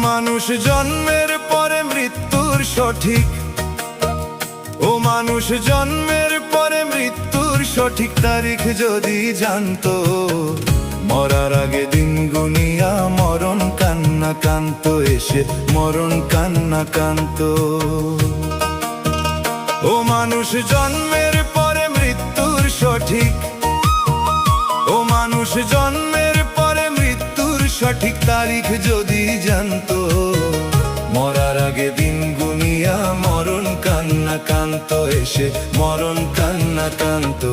মানুষ জন্মের পরে মৃত্যুর সঠিক, ও মানুষ জন্মের পরে মৃত্যুর সঠিক তারিখ যদি জানতো, মরার আগে দিন গুনিয়া মরণ কান্না কানতো, এসে মরণ কান্না কানতো। ও মানুষ জন্মের পরে মৃত্যুর সঠিক, ও মানুষ জন্মের পরে মৃত্যুর সঠিক তারিখ যদি জানতো, মরার আগে দিন গুনিয়া মরণ কান্না কানতো, এসে মরণ কান্না কানতো।